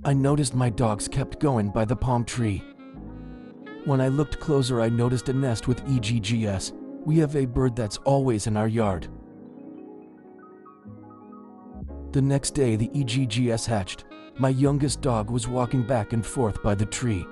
I noticed my dogs kept going by the palm tree. When I looked closer, I noticed a nest with EGGS. We have a bird that's always in our yard. The next day, the EGGS hatched. My youngest dog was walking back and forth by the tree.